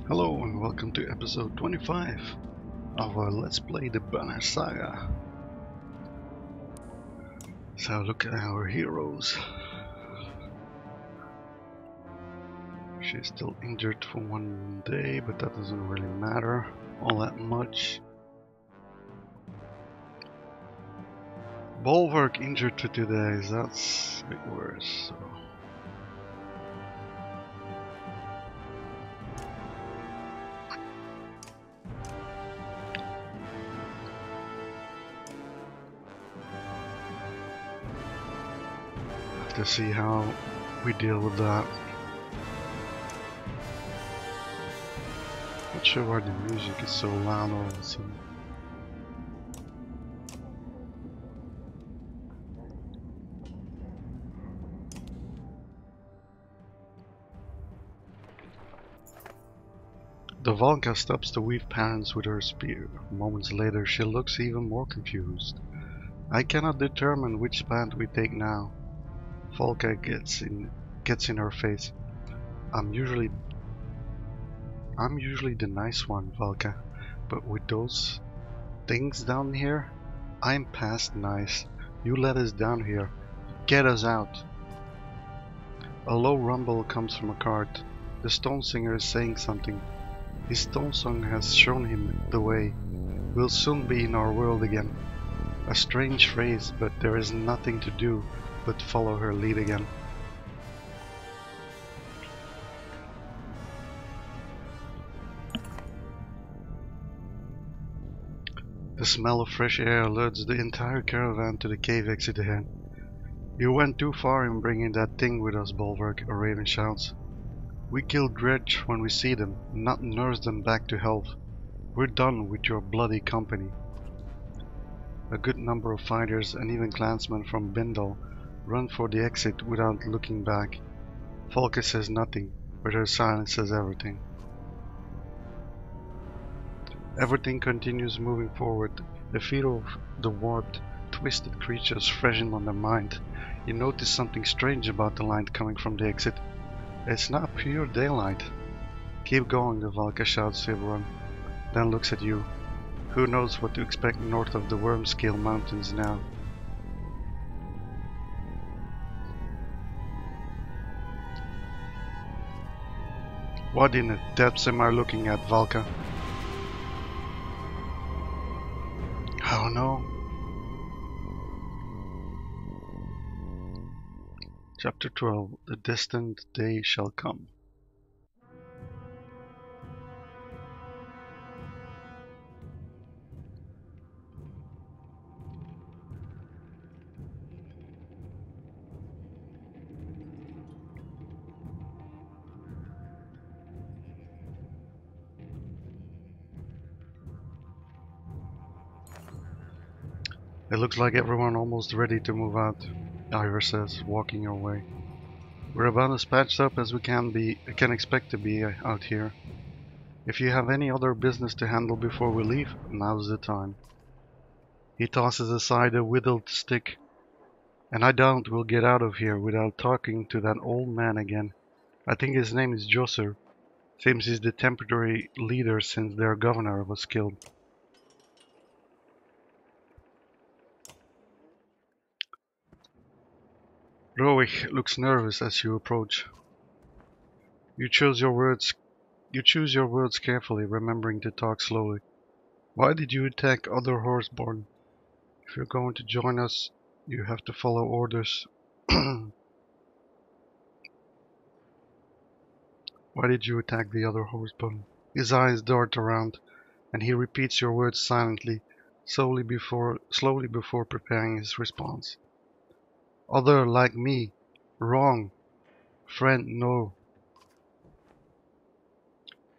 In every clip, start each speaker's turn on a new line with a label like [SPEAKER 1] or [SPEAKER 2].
[SPEAKER 1] Hello and welcome to episode 25 of our Let's Play the Banner Saga. So look at our heroes. She's still injured for one day, but that doesn't really matter all that much. Bulwark injured for 2 days, that's a bit worse. So. Have to see how we deal with that. Not sure why the music is so loud all of a sudden. The Valka stops to weave patterns with her spear. Moments later she looks even more confused. I cannot determine which path we take now. Volka gets in her face. I'm usually the nice one, Valka, but with those things down here, I'm past nice. You let us down here. Get us out. A low rumble comes from a cart. The stone singer is saying something. His stone song has shown him the way. We'll soon be in our world again. A strange phrase, but there is nothing to do but follow her lead again. The smell of fresh air alerts the entire caravan to the cave exit ahead. You went too far in bringing that thing with us, Bulwark, a raven shouts. We kill Dredge when we see them, not nurse them back to health. We're done with your bloody company. A good number of fighters and even clansmen from Bindal run for the exit without looking back. Volka says nothing, but her silence says everything. Everything continues moving forward. The feet of the warped, twisted creatures freshen on their mind. You notice something strange about the light coming from the exit. It's not pure daylight. Keep going, the Valka shouts to everyone, then looks at you. Who knows what to expect north of the Wormscale Mountains now? What in the depths am I looking at, Valka? Oh no. Chapter 12. The distant day shall come. It looks like everyone almost ready to move out, Ivor says, walking away. We're about as patched up as we can expect to be out here. If you have any other business to handle before we leave, now's the time. He tosses aside a whittled stick. And I doubt we'll get out of here without talking to that old man again. I think his name is Josser. Seems he's the temporary leader since their governor was killed. Roig looks nervous as you approach. You choose your words carefully, remembering to talk slowly. Why did you attack other horseborn? If you're going to join us, you have to follow orders. Why did you attack the other horseborn? His eyes dart around, and he repeats your words silently, slowly before preparing his response. Other like me. Wrong. Friend, no.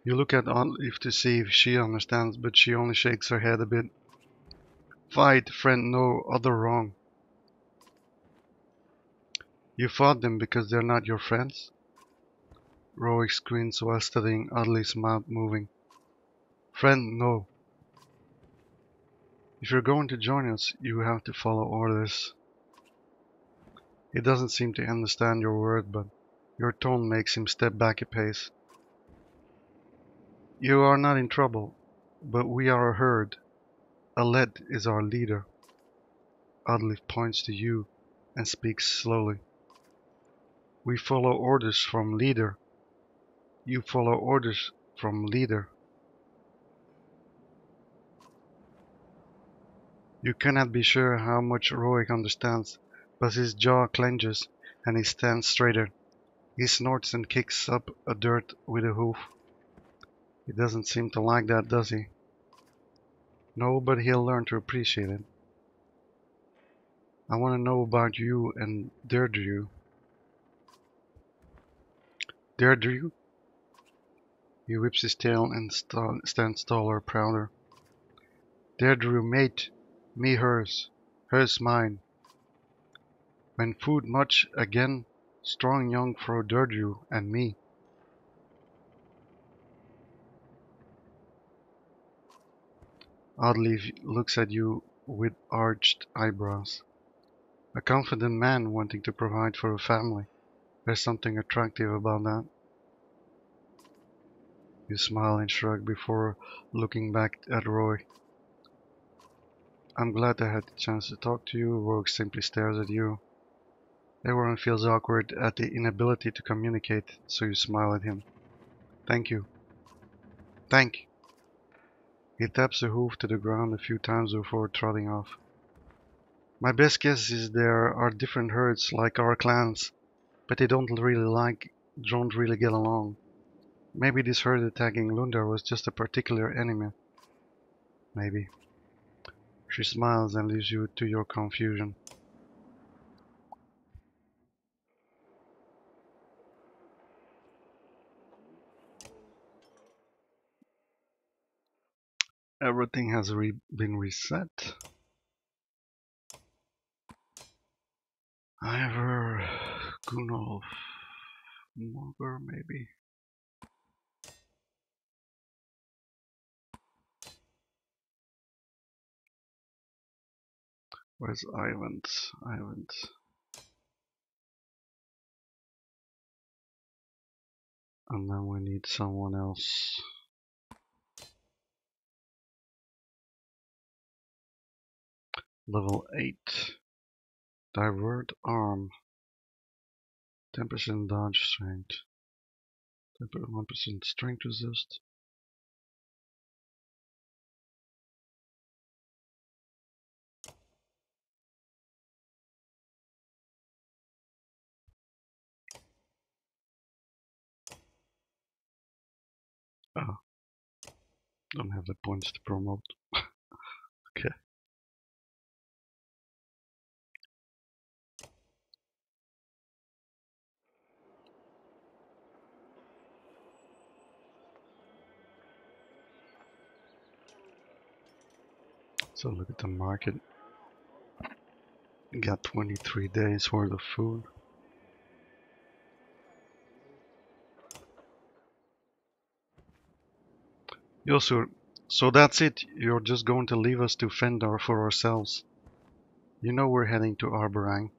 [SPEAKER 1] You look at Olive to see if she understands, but she only shakes her head a bit. Fight, friend, no. Other wrong. You fought them because they're not your friends? Roig squints while studying Audley's mouth moving. Friend, no. If you're going to join us, you have to follow orders. He doesn't seem to understand your word, but your tone makes him step back a pace. You are not in trouble, but we are a herd. Aled is our leader. Adlif points to you and speaks slowly. We follow orders from leader. You follow orders from leader. You cannot be sure how much Roig understands, but his jaw clenches and he stands straighter. He snorts and kicks up a dirt with a hoof. He doesn't seem to like that, does he? No, but he'll learn to appreciate it. I want to know about you and Deirdre. Deirdre? He whips his tail and stands taller, prouder. Deirdre mate, me hers, hers mine. When food much again, strong young for Deirdre and me. Oddly looks at you with arched eyebrows. A confident man wanting to provide for a family. There's something attractive about that. You smile and shrug before looking back at Roy. I'm glad I had the chance to talk to you. Rogue simply stares at you. Everyone feels awkward at the inability to communicate, so you smile at him. Thank you. Thank. He taps a hoof to the ground a few times before trotting off. My best guess is there are different herds like our clans, but they don't really get along. Maybe this herd attacking Lundar was just a particular enemy. Maybe. She smiles and leaves you to your confusion. Everything has been reset. Ivor, Gunolf, Morger maybe. Where's Ivan? Ivan. And then we need someone else. Level 8. Divert arm. 10% dodge strength. 1% strength resist. Oh, don't have the points to promote. Okay. So look at the market. Got 23 days worth of food. Yosur, so that's it. You're just going to leave us to fend for ourselves. You know we're heading to Arborang.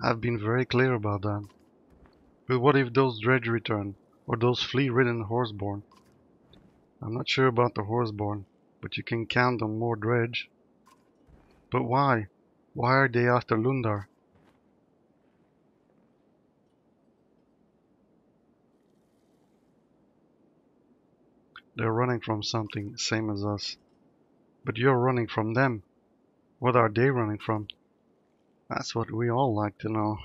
[SPEAKER 1] I've been very clear about that. But what if those dredge return? Or those flea-ridden horseborn? I'm not sure about the horseborn, but you can count on more dredge. But why? Why are they after Lundar? They're running from something, same as us. But you're running from them. What are they running from? That's what we all like to know.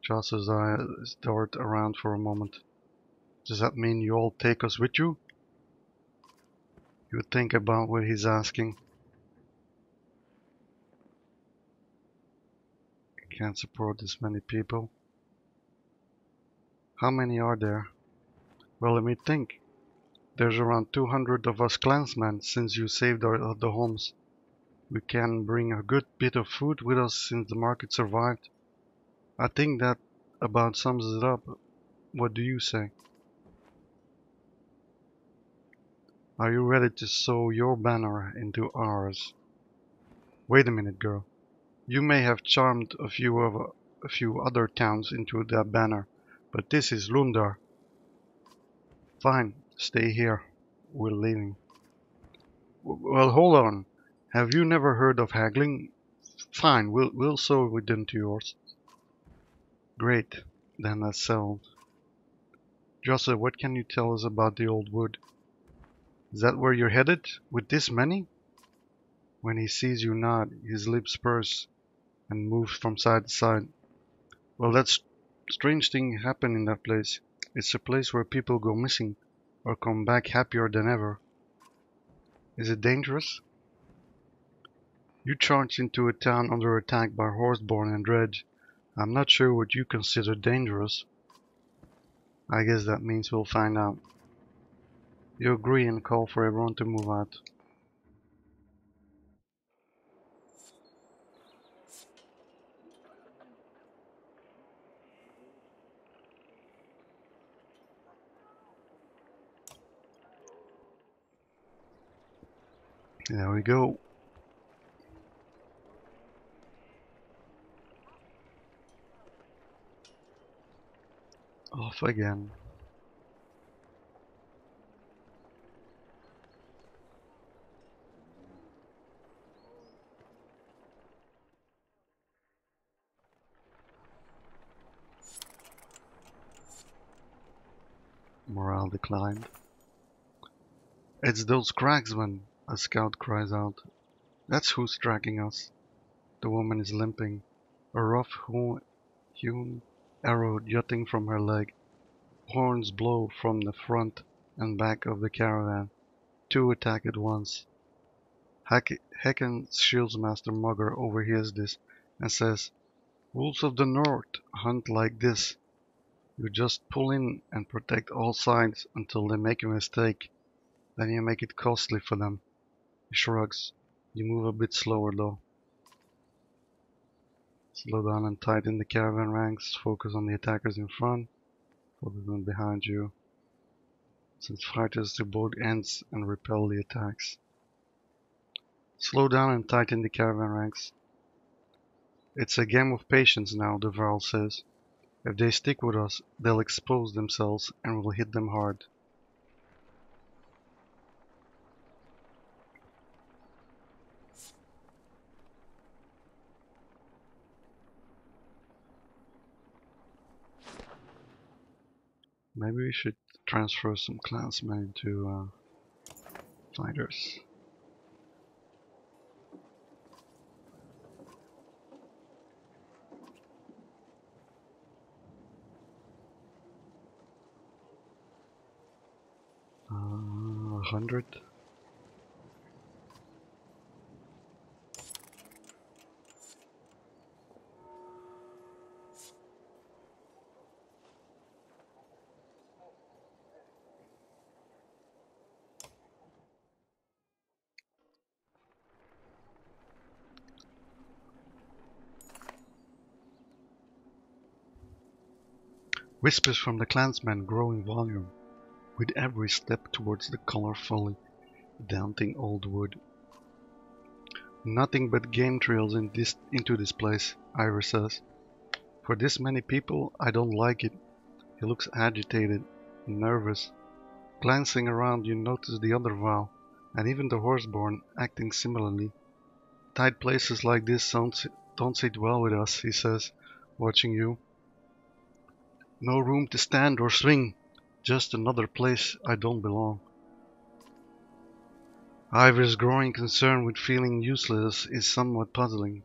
[SPEAKER 1] Joss's eyes dart around for a moment. Does that mean you all take us with you? You think about what he's asking. Can't support this many people. How many are there? Well, let me think. There's around 200 of us clansmen since you saved the homes. We can bring a good bit of food with us since the market survived. I think that about sums it up. What do you say? Are you ready to sew your banner into ours? Wait a minute, girl. You may have charmed a few other towns into that banner, but this is Lundar. Fine, stay here. we're leaving. Well, hold on. Have you never heard of haggling? Fine, we'll sew it into yours. Great, then that's settled. Joseph, what can you tell us about the old wood? Is that where you're headed? With this many? When he sees you nod, his lips purse and moves from side to side. Well, that's strange thing happen in that place. It's a place where people go missing or come back happier than ever. Is it dangerous? You charged into a town under attack by Horseborn and Dredge. I'm not sure what you consider dangerous. I guess that means we'll find out. You agree and call for everyone to move out. There we go. Off again. Morale declined. It's those cragsmen, a scout cries out. That's who's tracking us. The woman is limping, a rough hewn arrow jutting from her leg. Horns blow from the front and back of the caravan. Two attack at once. Hecken's Shieldsmaster Mugger overhears this and says, Wolves of the North hunt like this. You just pull in and protect all sides until they make a mistake. Then you make it costly for them. He shrugs. You move a bit slower though. Slow down and tighten the caravan ranks. Focus on the attackers in front. Focus on behind you. Send fighters to both ends and repel the attacks. Slow down and tighten the caravan ranks. It's a game of patience now, the Varl says. If they stick with us, they'll expose themselves and we'll hit them hard. Maybe we should transfer some clansmen into fighters. Uh, 100. Whispers from the clansmen grow in volume with every step towards the colorfully daunting old wood. Nothing but game trails into this place, Ira says. For this many people, I don't like it. He looks agitated, nervous. Glancing around, you notice the other Val, and even the Horseborn acting similarly. Tight places like this don't sit well with us, he says, watching you. No room to stand or swing. Just another place I don't belong. Ivor's growing concern with feeling useless is somewhat puzzling,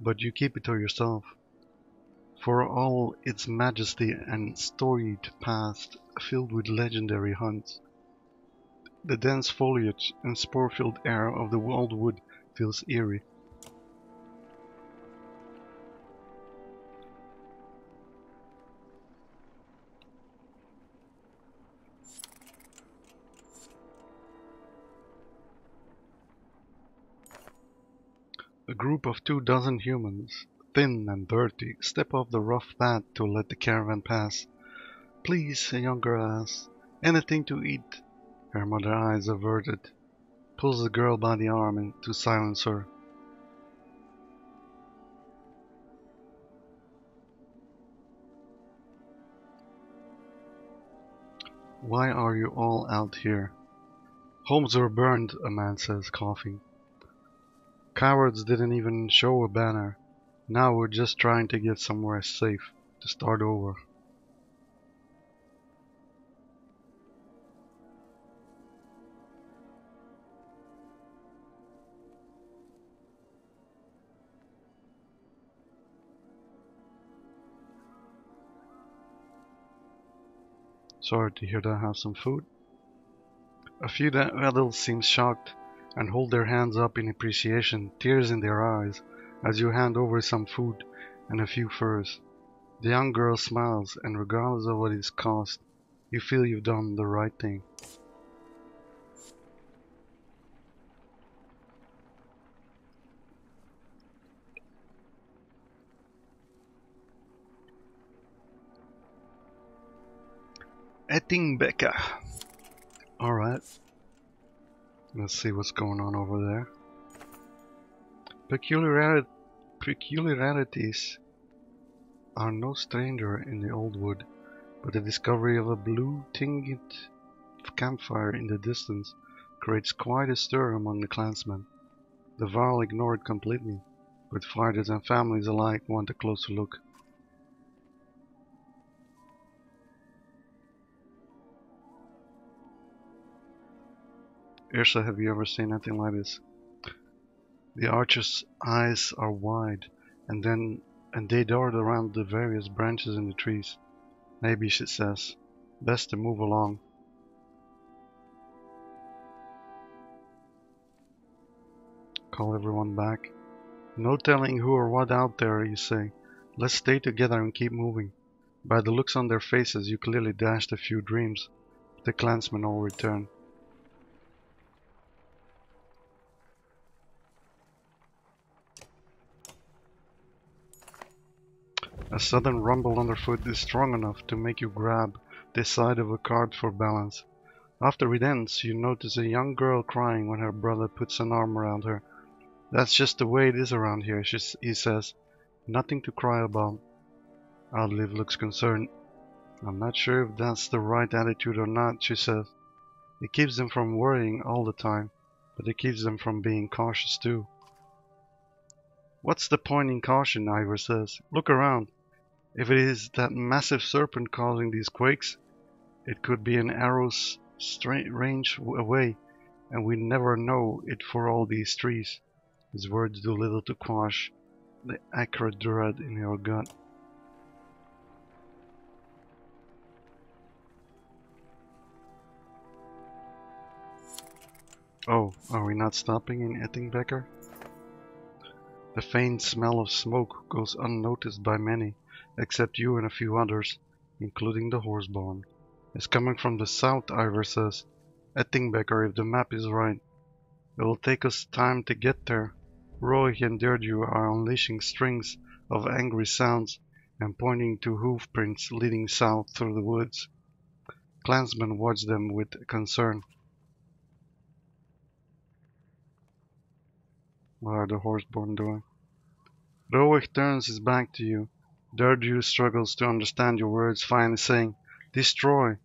[SPEAKER 1] but you keep it to yourself. For all its majesty and storied past filled with legendary hunts, the dense foliage and spore-filled air of the old wood feels eerie. A group of 2 dozen humans, thin and dirty, step off the rough path to let the caravan pass. Please, a young girl asks, anything to eat? Her mother eyes averted, pulls the girl by the arm to silence her. Why are you all out here? Homes were burned, a man says, coughing. Cowards didn't even show a banner. Now we're just trying to get somewhere safe, to start over. Sorry to hear that. Have some food. A few adults seem shocked and hold their hands up in appreciation, tears in their eyes, as you hand over some food and a few furs. The young girl smiles, and regardless of what it's cost, you feel you've done the right thing. Ettingbecka. Alright. Let's see what's going on over there. Peculiarities are no stranger in the old wood, but the discovery of a blue-tinged campfire in the distance creates quite a stir among the clansmen. The Varl ignore it completely, but fighters and families alike want a closer look. Irsa, have you ever seen anything like this? The archer's eyes are wide, and they dart around the various branches in the trees. Maybe, she says, best to move along. Call everyone back. No telling who or what out there, you say. Let's stay together and keep moving. By the looks on their faces, you clearly dashed a few dreams. The clansmen all return. A sudden rumble underfoot is strong enough to make you grab the side of a cart for balance. After it ends, you notice a young girl crying when her brother puts an arm around her. That's just the way it is around here, he says. Nothing to cry about. Outlive looks concerned. I'm not sure if that's the right attitude or not, she says. It keeps them from worrying all the time, but it keeps them from being cautious too. What's the point in caution, Ivor says. Look around. If it is that massive serpent causing these quakes, it could be an arrow's range away, and we never know it for all these trees. His words do little to quash the acrid dread in your gut. Oh, are we not stopping in Ettingbecka? The faint smell of smoke goes unnoticed by many, except you and a few others, including the horseborn. It's coming from the south, Ivor says. Ettingbecka, if the map is right. It will take us time to get there. Roy and Derdu are unleashing strings of angry sounds and pointing to hoof prints leading south through the woods. Clansmen watch them with concern. What are the horseborn doing? Roig turns his back to you. Derdu struggles to understand your words, finally saying, Destroy!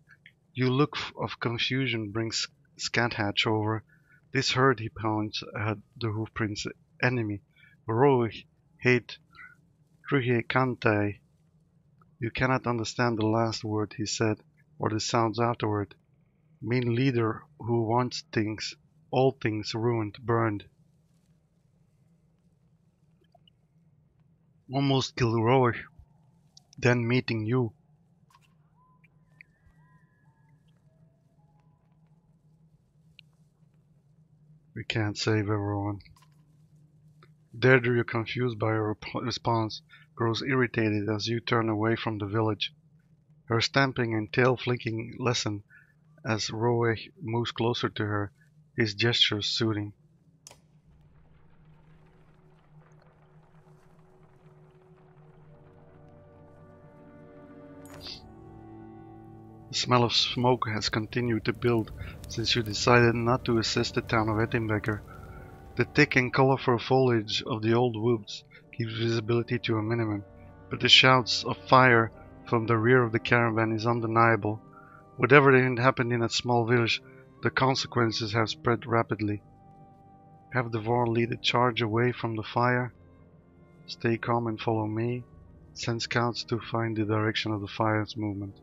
[SPEAKER 1] You look of confusion brings Scathatch over. This herd, he points at the hoofprint's enemy. Roig hate Truhiekante. You cannot understand the last word he said, or the sounds afterward. Mean leader who wants things, all things ruined, burned. Almost kill Roig, then meeting you. We can't save everyone. Deirdre, confused by her response, grows irritated as you turn away from the village. Her stamping and tail flicking lessen as Roe moves closer to her, his gestures soothing. The smell of smoke has continued to build since you decided not to assist the town of Ettingbecka. The thick and colorful foliage of the old woods keeps visibility to a minimum, but the shouts of fire from the rear of the caravan is undeniable. Whatever had happened in that small village The consequences have spread rapidly. Have Devar lead the charge away from the fire. Stay calm and follow me. Send scouts to find the direction of the fire's movement.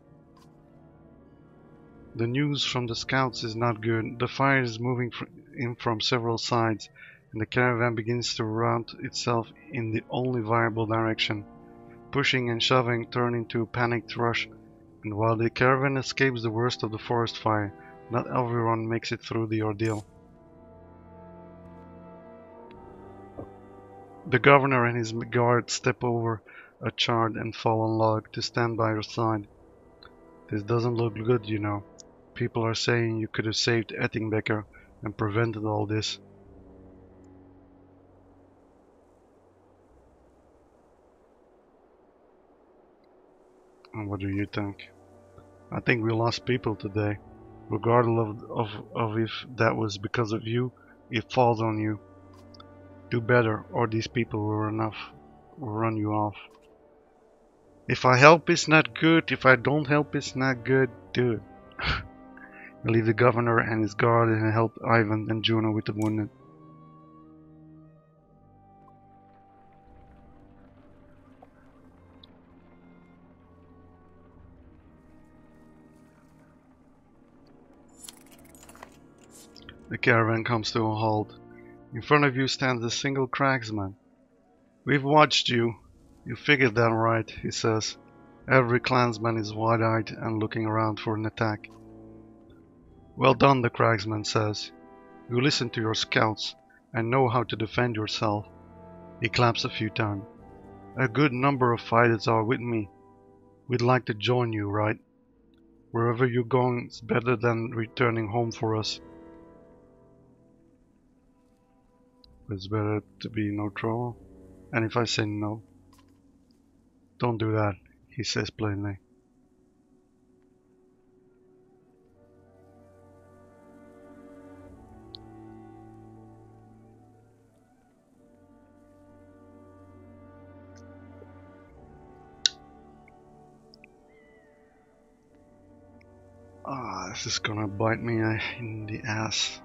[SPEAKER 1] The news from the scouts is not good. The fire is moving in from several sides, and the caravan begins to route itself in the only viable direction. Pushing and shoving turn into a panicked rush, and while the caravan escapes the worst of the forest fire, not everyone makes it through the ordeal. The governor and his guard step over a charred and fallen log to stand by your side. This doesn't look good, you know. People are saying you could have saved Ettingbecker and prevented all this. And what do you think? I think we lost people today. Regardless of if that was because of you, it falls on you. Do better, or these people will run you off. If I help, it's not good. If I don't help, it's not good. Do it. Leave the governor and his guard and help Ivan and Juno with the wounded. The caravan comes to a halt. In front of you stands a single cragsman. We've watched you. You figured that right, he says. Every clansman is wide-eyed and looking around for an attack. Well done, the cragsman says. You listened to your scouts and know how to defend yourself. He claps a few times. A good number of fighters are with me. We'd like to join you, right? Wherever you're going is better than returning home for us. It's better to be no trouble. And if I say no? Don't do that, he says plainly. This is gonna bite me in the ass.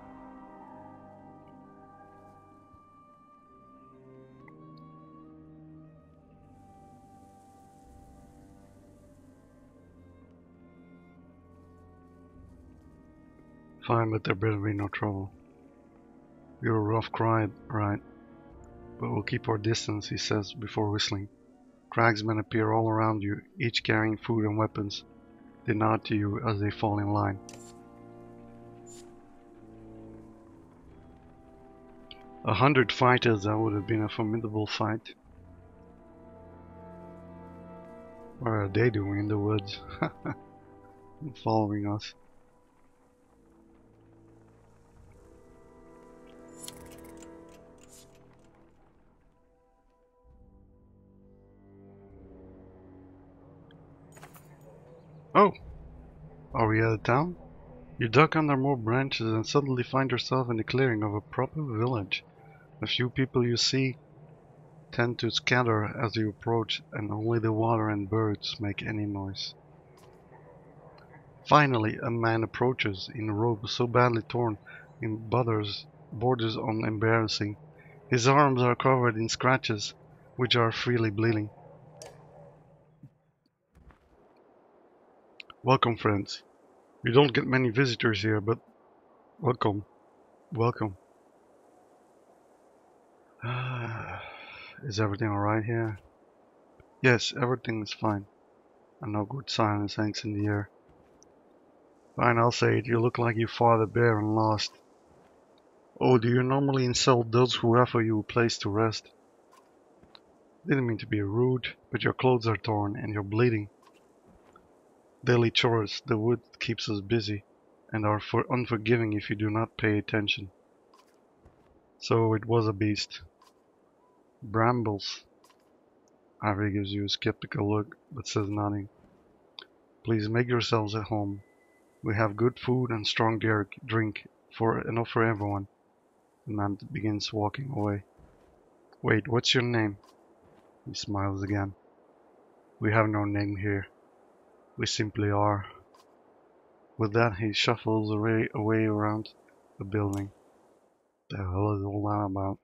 [SPEAKER 1] Fine, but there better be no trouble. You're a rough crowd, right? But we'll keep our distance, he says before whistling. Cragsmen appear all around you, each carrying food and weapons. They nod to you as they fall in line. 100 fighters, that would have been a formidable fight. What are they doing in the woods? Following us. Oh! Are we out of town? You duck under more branches and suddenly find yourself in the clearing of a proper village. The few people you see tend to scatter as you approach, and only the water and birds make any noise. Finally, a man approaches in a robe so badly torn in borders on embarrassing. His arms are covered in scratches, which are freely bleeding. Welcome, friends. You don't get many visitors here, but welcome. Welcome. Is everything alright here? Yes, everything is fine. And no good silence hangs in the air. Fine, I'll say it. You look like you fought a bear and lost. Oh, do you normally insult those who offer you a place to rest? Didn't mean to be rude, but your clothes are torn and you're bleeding. Daily chores, the wood keeps us busy, and are unforgiving if you do not pay attention. So it was a beast. Brambles. Ivy gives you a skeptical look, but says nothing. Please make yourselves at home. We have good food and strong drink enough for everyone. The man begins walking away. Wait, what's your name? He smiles again. We have no name here. We simply are. With that, he shuffles away around the building. The hell is all that about?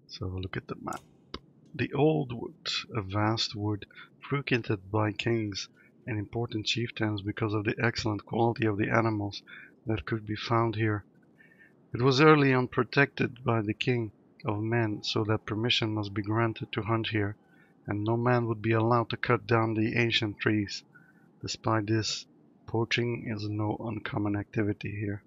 [SPEAKER 1] So look at the map. The Old Wood, a vast wood frequented by kings and important chieftains because of the excellent quality of the animals that could be found here. It was early on protected by the king of men, so that permission must be granted to hunt here, and no man would be allowed to cut down the ancient trees. Despite this, poaching is no uncommon activity here.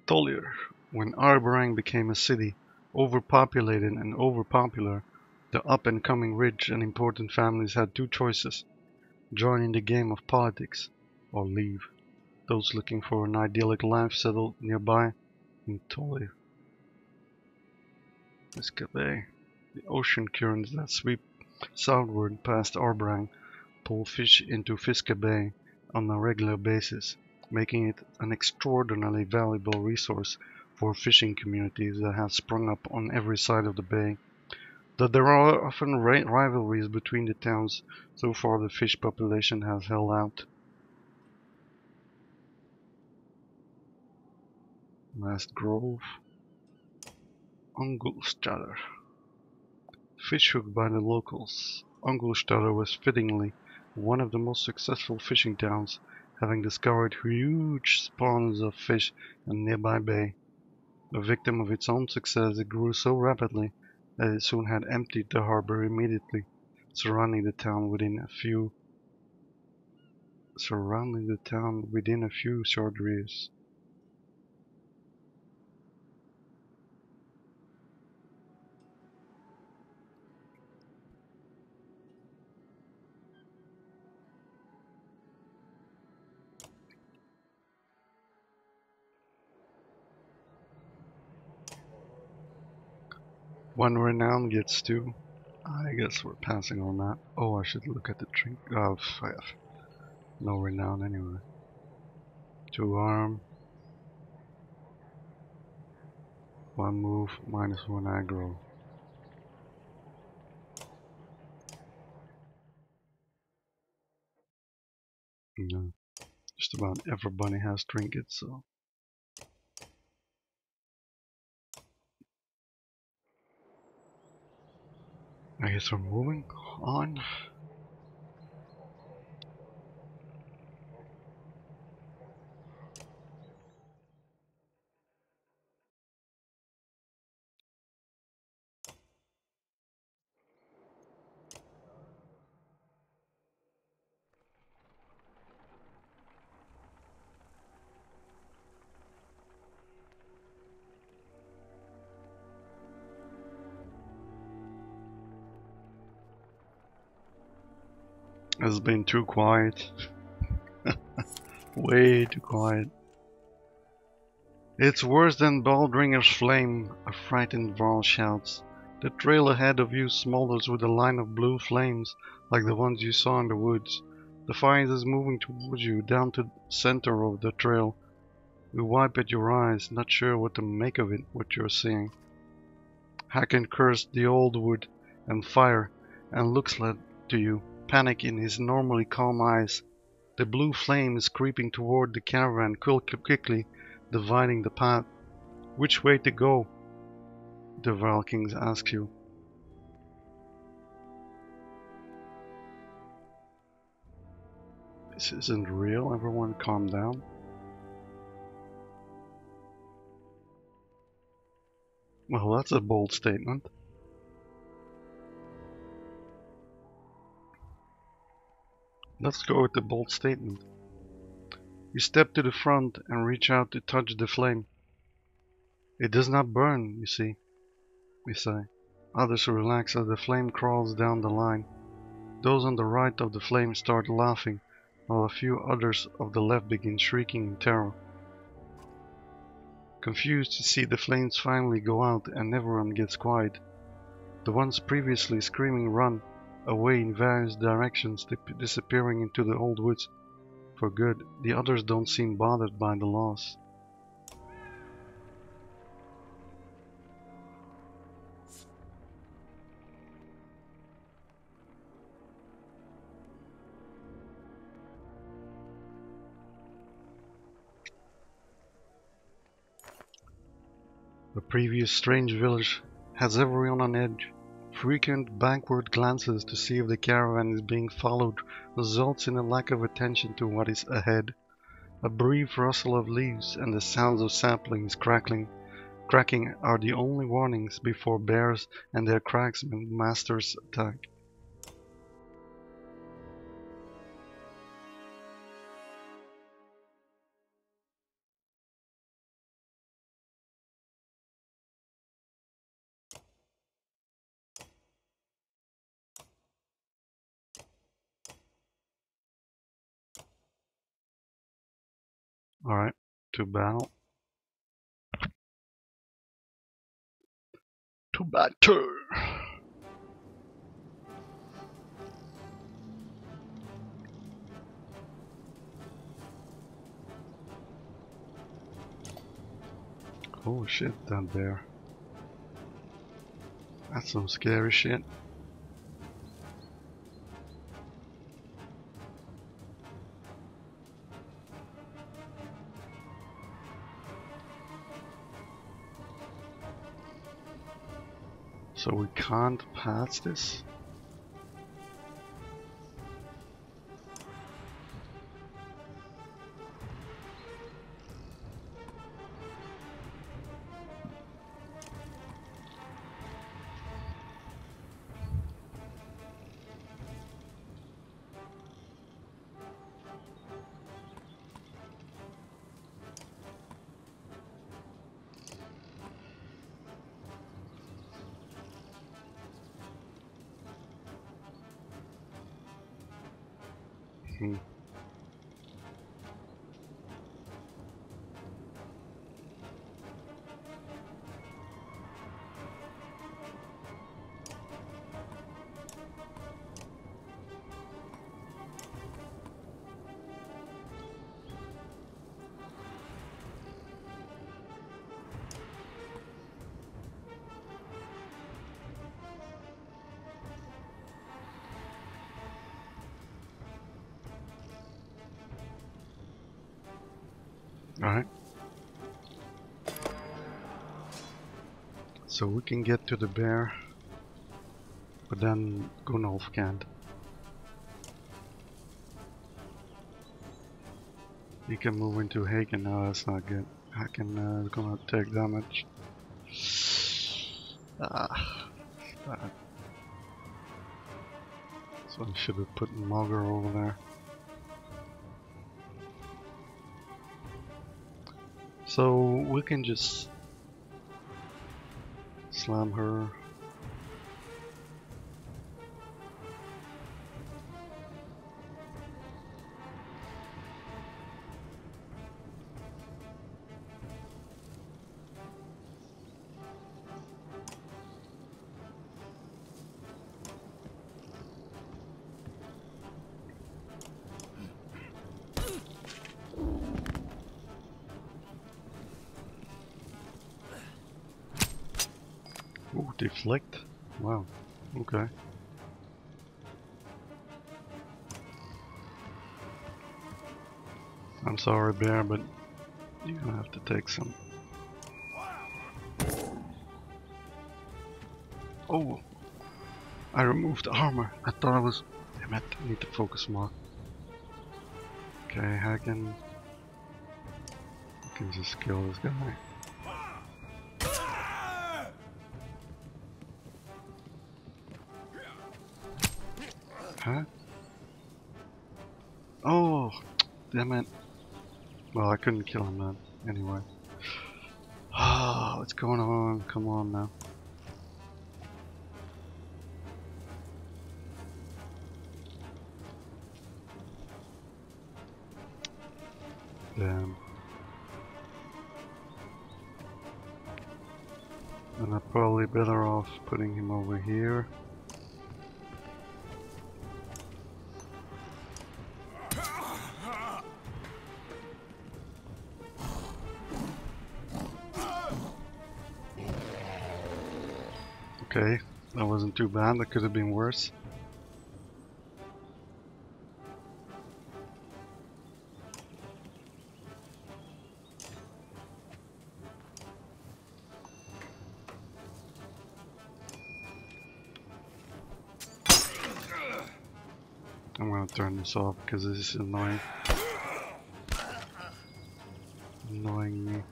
[SPEAKER 1] Tolier. When Arborang became a city, overpopulated and overpopular, the up-and-coming rich and important families had two choices: join in the game of politics or leave. Those looking for an idyllic life settled nearby in Tolier. Fiske Bay. The ocean currents that sweep southward past Arborang pull fish into Fiske Bay on a regular basis, making it an extraordinarily valuable resource for fishing communities that have sprung up on every side of the bay. Though there are often rivalries between the towns, so far the fish population has held out. Last Grove. Ungulstader. Fish hooked by the locals, Ungulstader was fittingly one of the most successful fishing towns, having discovered huge spawns of fish in a nearby bay. A victim of its own success, it grew so rapidly that it soon had emptied the harbor immediately, surrounding the town within a few short years. One renown gets two. I guess we're passing on that. Oh, I should look at the drink. Oh, I have no renown anyway. 2 arm, 1 move, -1 aggro. No, just about everybody has trinkets, so. I guess we're moving on. It's been too quiet. Way too quiet. It's worse than Baldringer's flame, a frightened Varl shouts. The trail ahead of you smolders with a line of blue flames, like the ones you saw in the woods. The fire is moving towards you, down to the center of the trail. You wipe at your eyes, not sure what to make of it, what you're seeing. Hacken cursed the old wood and fire, and looks to you, panic in his normally calm eyes. The blue flame is creeping toward the caravan quickly, dividing the path. Which way to go? The Valkings ask you. This isn't real, everyone calm down. Well, that's a bold statement. Let's go with the bold statement. You step to the front and reach out to touch the flame. It does not burn, you see, we say. Others relax as the flame crawls down the line. Those on the right of the flame start laughing, while a few others of the left begin shrieking in terror. Confused, you see the flames finally go out and everyone gets quiet. The ones previously screaming run away in various directions, disappearing into the old woods. for good. The others don't seem bothered by the loss. The previous strange village has everyone on edge. Frequent backward glances to see if the caravan is being followed results in a lack of attention to what is ahead. A brief rustle of leaves and the sounds of saplings cracking are the only warnings before bears and their cragsman masters attack. Alright, to battle. To battle! Oh shit, that bear. That's some scary shit. So we can't pass this? Alright. So we can get to the bear, but then Gunolf can't. He can move into Hagen. No, that's not good. Hagen is gonna take damage. Bad. So I should have put Mogger over there. So we can just slam her. Ooh, deflect? Wow, okay. I'm sorry, bear, but you're gonna have to take some. Oh! I removed armor. I thought I was... Damn it, I need to focus more. Okay, I can just kill this guy. Huh? Oh! Damn it. Well, I couldn't kill him then. Anyway. Ah, what's going on? Come on now. Damn. And I'm probably better off putting him over here. Okay, that wasn't too bad. That could have been worse. I'm gonna turn this off because this is annoying. Annoying me.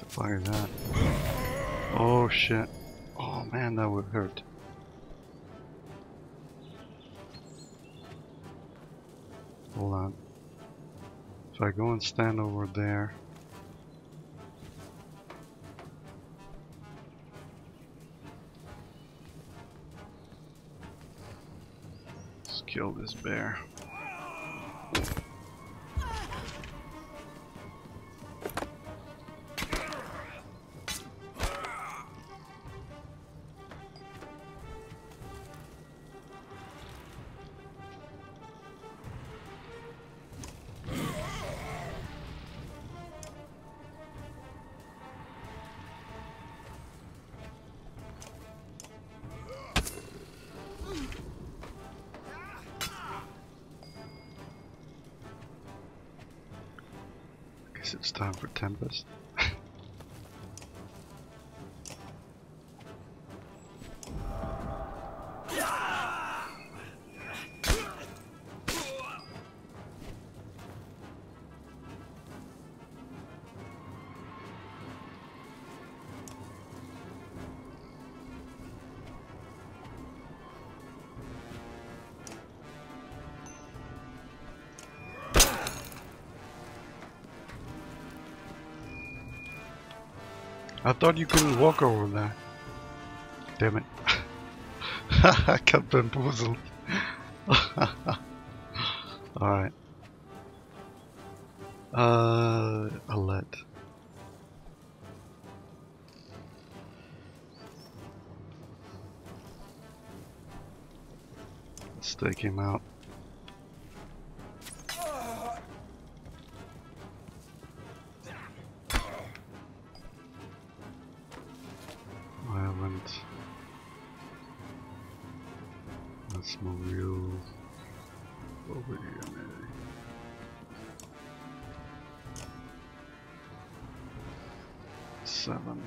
[SPEAKER 1] The fuck is that? Oh shit. Oh man, that would hurt. Hold on. If I go and stand over there. Let's kill this bear. Guess it's time for Tempest. I thought you couldn't walk over there. Damn it. I got bamboozled. Alright. I'll let. Let's take him out. I haven't. Let's move you over here, maybe. Seven.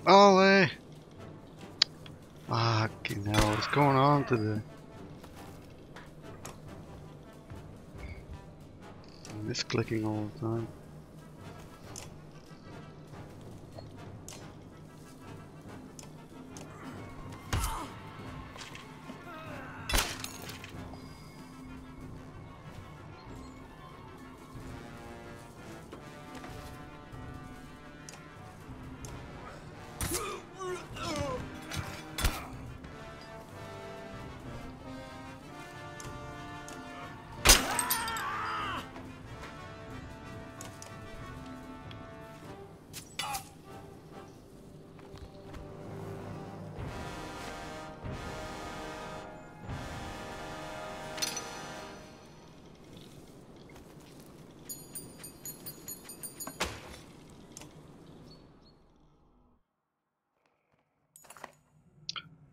[SPEAKER 1] Ollie! Fucking hell, what's going on today? I'm misclicking all the time.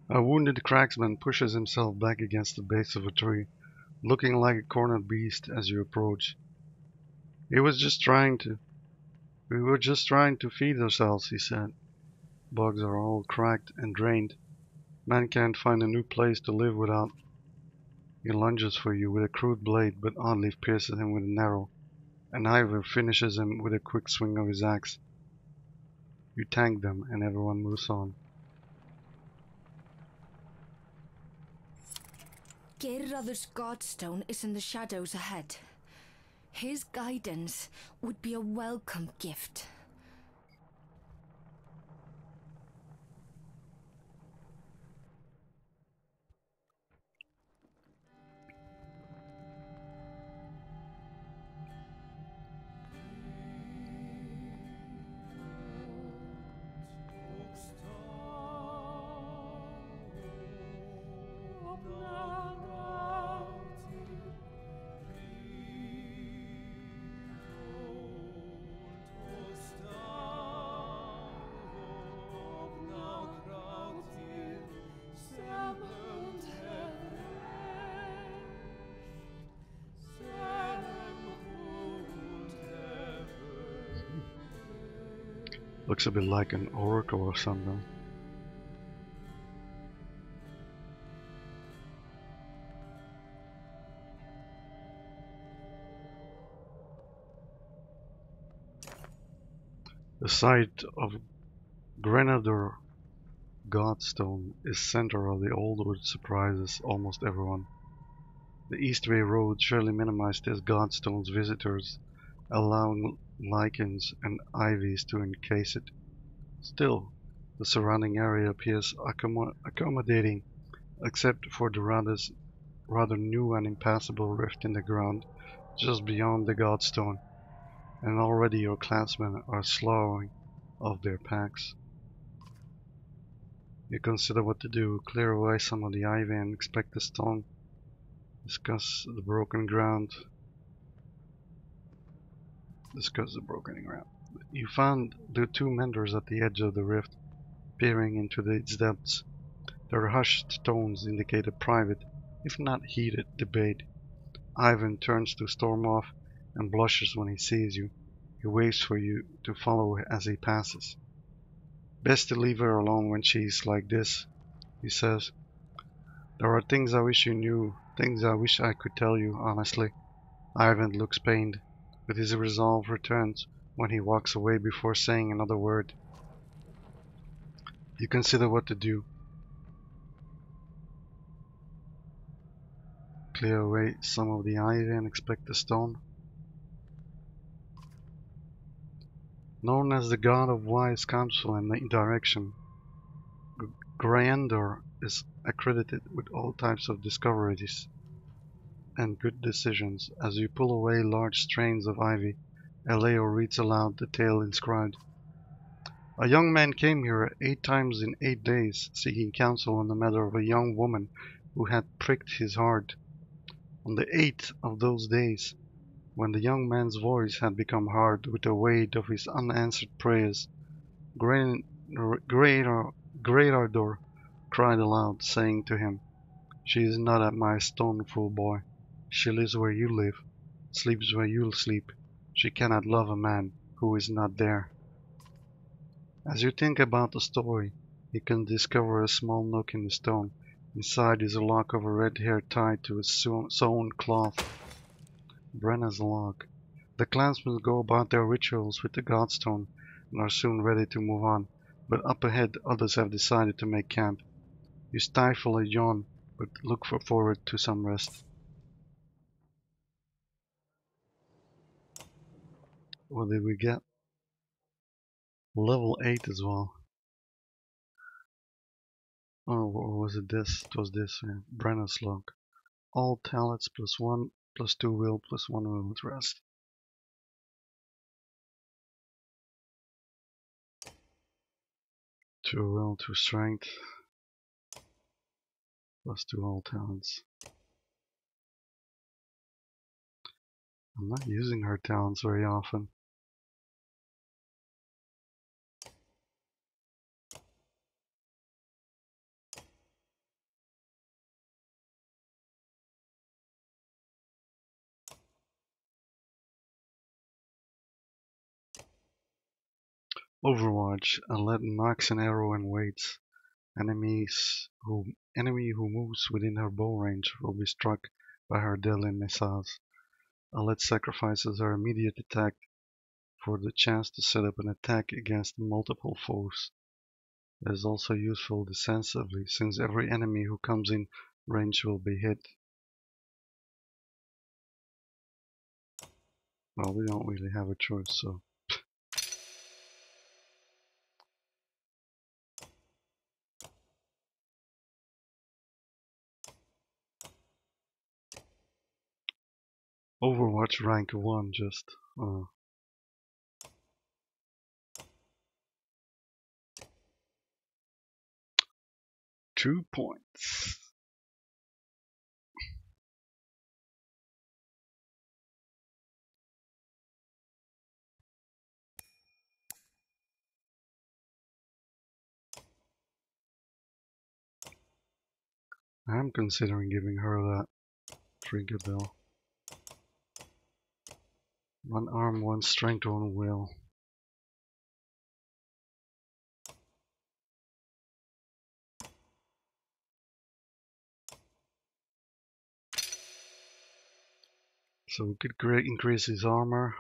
[SPEAKER 1] A wounded cracksman pushes himself back against the base of a tree, looking like a cornered beast as you approach. We were just trying to feed ourselves, he said. Bugs are all cracked and drained. Man can't find a new place to live without. He lunges for you with a crude blade, but oddly pierces him with an arrow. And Ivor finishes him with a quick swing of his axe. You tank them, and everyone moves on.
[SPEAKER 2] Geirraður's Godstone is in the shadows ahead. His guidance would be a welcome gift.
[SPEAKER 1] Looks a bit like an oracle or something. The site of Grenadier Godstone is center of the old which surprises almost everyone. The Eastway Road surely minimized this Godstone's visitors, allowing lichens and ivies to encase it. Still, the surrounding area appears accommodating, except for the rather new and impassable rift in the ground just beyond the Godstone, and already your clansmen are sloughing off their packs. You consider what to do, clear away some of the ivy and inspect the stone, discuss the broken ground. You found the two menders at the edge of the rift, peering into its depths. Their hushed tones indicate a private, if not heated, debate. Ivan turns to storm off and blushes when he sees you. He waves for you to follow as he passes. Best to leave her alone when she's like this, he says. There are things I wish you knew, things I wish I could tell you, honestly. Ivan looks pained, but his resolve returns when he walks away before saying another word. You consider what to do. Clear away some of the ivy and inspect the stone. Known as the god of wise counsel and direction, Grandor is accredited with all types of discoveries and good decisions. As you pull away large strains of ivy, Eleo reads aloud the tale inscribed. A young man came here 8 times in 8 days, seeking counsel on the matter of a young woman who had pricked his heart. On the 8th of those days, when the young man's voice had become hard with the weight of his unanswered prayers, Greater cried aloud, saying to him, She is not at my stone, fool boy. She lives where you live, sleeps where you sleep. She cannot love a man who is not there. As you think about the story, you can discover a small nook in the stone. Inside is a lock of red hair tied to a sewn cloth. Brenna's log. The clansmen go about their rituals with the Godstone and are soon ready to move on, but up ahead others have decided to make camp. You stifle a yawn, but look forward to some rest. What did we get? Level 8 as well. Oh, what was it this? It was this, yeah. Brenna's log. All talents +1, +2 will, +1 will with rest. Two will, 2 strength, +2 all talents. I'm not using her talents very often. Overwatch, a lead knocks an arrow and waits. Enemy who moves within her bow range will be struck by her deadly missiles. Aled sacrifices her immediate attack for the chance to set up an attack against multiple foes. It is also useful defensively, since every enemy who comes in range will be hit. Well, we don't really have a choice, so. Overwatch rank 1 just. 2 points. I'm considering giving her that trinket though. 1 arm, 1 strength, 1 will. So we could increase his armor.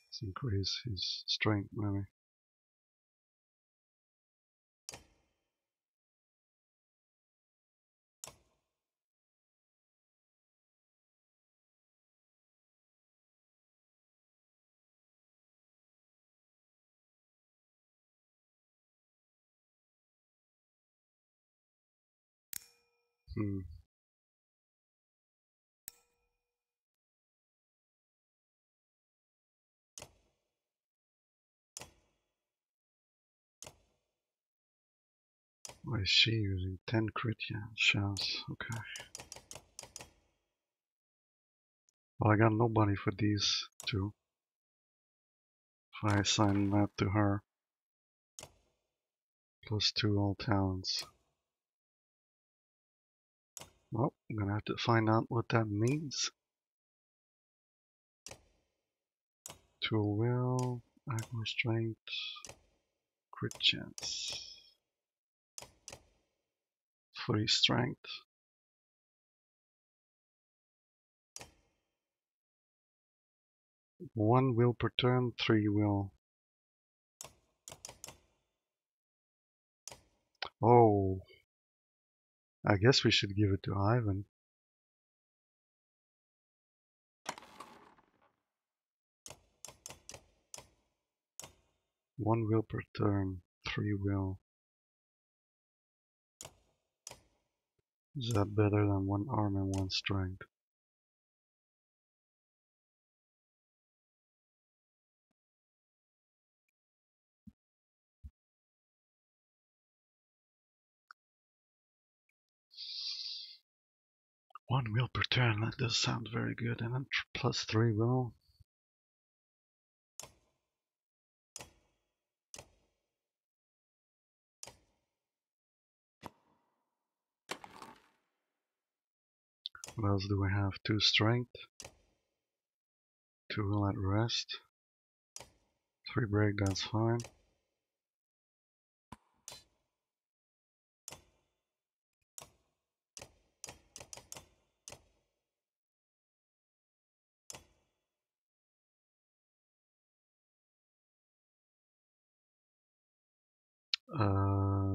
[SPEAKER 1] Let's increase his strength maybe. Hmm. Why is she using 10 crit chance? Okay. Well, I got nobody for these two. If I assign that to her. +2 all talents. Well, I'm gonna have to find out what that means. 2 will, aggro strength, crit chance. 3 strength. 1 will per turn, 3 will. Oh, I guess we should give it to Ivan. 1 will per turn, 3 will. Is that better than 1 arm and 1 strength? One will per turn, that does sound very good. And then +3 will. What else do we have? 2 strength, 2 will at rest, 3 break, that's fine.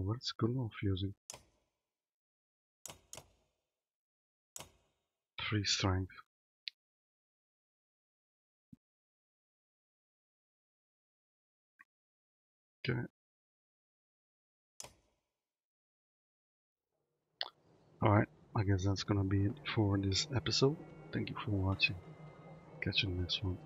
[SPEAKER 1] What's Gunolf using? 3 strength. Okay. Alright, I guess that's gonna be it for this episode. Thank you for watching. Catch you in the next one.